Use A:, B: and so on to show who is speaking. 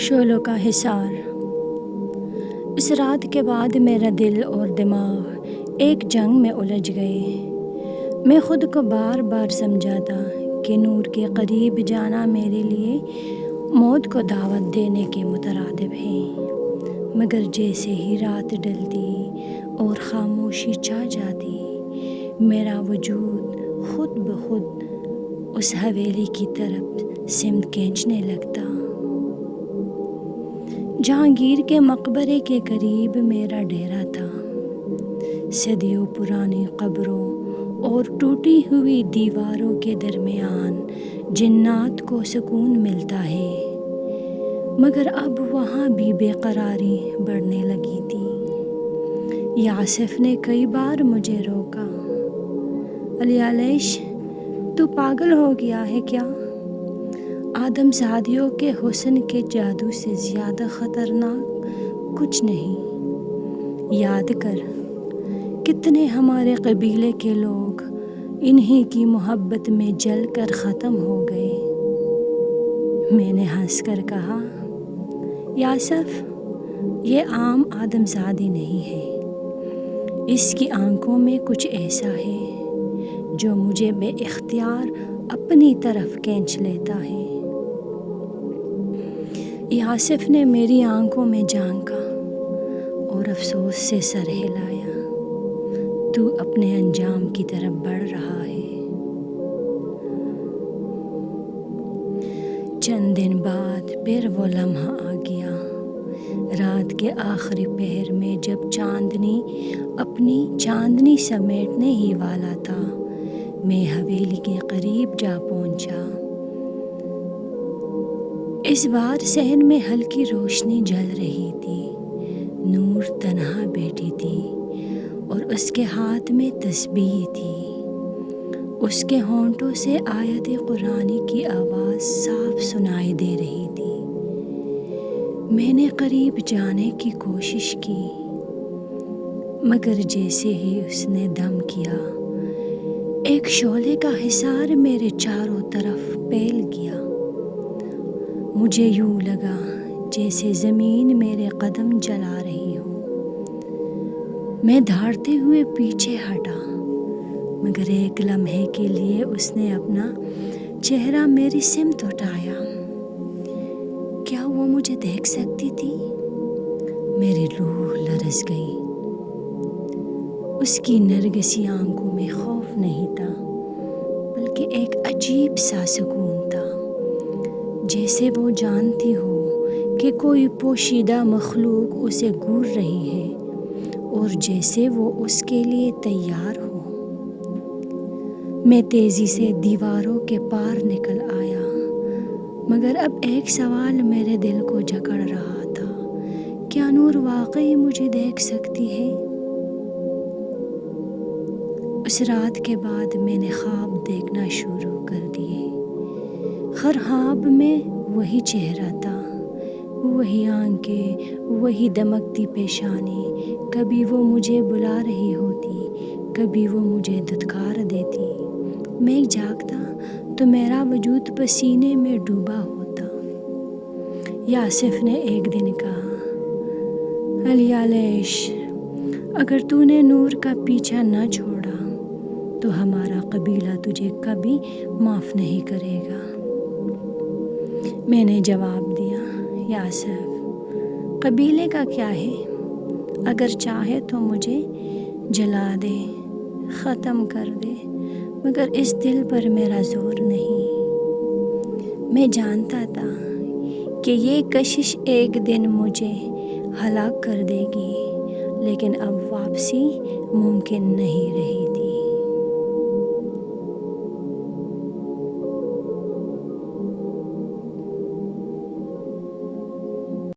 A: شعلوں کا حصار۔ اس رات کے بعد میرا دل اور دماغ ایک جنگ میں الجھ گئے۔ میں خود کو بار بار سمجھاتا کہ نور کے قریب جانا میرے لیے موت کو دعوت دینے کے مترادف ہے، مگر جیسے ہی رات ڈلتی اور خاموشی چھا جاتی، میرا وجود خود بخود اس حویلی کی طرف سمت کھینچنے لگتا جہانگیر کے مقبرے کے قریب میرا ڈیرا تھا۔ صدیوں پرانی قبروں اور ٹوٹی ہوئی دیواروں کے درمیان جنات کو سکون ملتا ہے، مگر اب وہاں بھی بے قراری بڑھنے لگی تھی۔ یاسف نے کئی بار مجھے روکا، علی علیش تو پاگل ہو گیا ہے کیا؟ آدم زادیوں کے حسن کے جادو سے زیادہ خطرناک کچھ نہیں۔ یاد کر کتنے ہمارے قبیلے کے لوگ انہی کی محبت میں جل کر ختم ہو گئے۔ میں نے ہنس کر کہا، یاسف یہ عام آدم زادی نہیں ہے، اس کی آنکھوں میں کچھ ایسا ہے جو مجھے بے اختیار اپنی طرف کھینچ لیتا ہے۔ یاسف نے میری آنکھوں میں جھانکا اور افسوس سے سر ہلایا۔ تو اپنے انجام کی طرف بڑھ رہا ہے۔ چند دن بعد پھر وہ لمحہ آ گیا۔ رات کے آخری پہر میں جب چاندنی اپنی چاندنی سمیٹنے ہی والا تھا، میں حویلی کے قریب جا پہنچا۔ اس بار صحن میں ہلکی روشنی جل رہی تھی۔ نور تنہا بیٹھی تھی اور اس کے ہاتھ میں تسبیح تھی۔ اس کے ہونٹوں سے آیت قرآن کی آواز صاف سنائی دے رہی تھی۔ میں نے قریب جانے کی کوشش کی، مگر جیسے ہی اس نے دم کیا، ایک شعلے کا حصار میرے چاروں طرف پھیل گیا۔ مجھے یوں لگا جیسے زمین میرے قدم جلا رہی ہو۔ میں دھاڑتے ہوئے پیچھے ہٹا، مگر ایک لمحے کے لیے اس نے اپنا چہرہ میری سمت اٹھایا۔ کیا وہ مجھے دیکھ سکتی تھی؟ میری روح لرز گئی۔ اس کی نرگسی آنکھوں میں خوف نہیں تھا، بلکہ ایک عجیب سا سکون تھا، جیسے وہ جانتی ہو کہ کوئی پوشیدہ مخلوق اسے گھور رہی ہے اور جیسے وہ اس کے لیے تیار ہو۔ میں تیزی سے دیواروں کے پار نکل آیا، مگر اب ایک سوال میرے دل کو جکڑ رہا تھا، کیا نور واقعی مجھے دیکھ سکتی ہے؟ اس رات کے بعد میں نے خواب دیکھنا شروع کر دیے۔ ہر خواب میں وہی چہرہ تھا، وہی آنکھیں، وہی دمکتی پیشانی۔ کبھی وہ مجھے بلا رہی ہوتی، کبھی وہ مجھے دھتکار دیتی۔ میں جاگتا تو میرا وجود پسینے میں ڈوبا ہوتا۔ یاسف نے ایک دن کہا، علی علیش اگر تو نے نور کا پیچھا نہ چھوڑا تو ہمارا قبیلہ تجھے کبھی معاف نہیں کرے گا۔ میں نے جواب دیا، یاسف قبیلے کا کیا ہے؟ اگر چاہے تو مجھے جلا دے، ختم کر دے، مگر اس دل پر میرا زور نہیں۔ میں جانتا تھا کہ یہ کشش ایک دن مجھے ہلاک کر دے گی، لیکن اب واپسی ممکن نہیں رہی تھی۔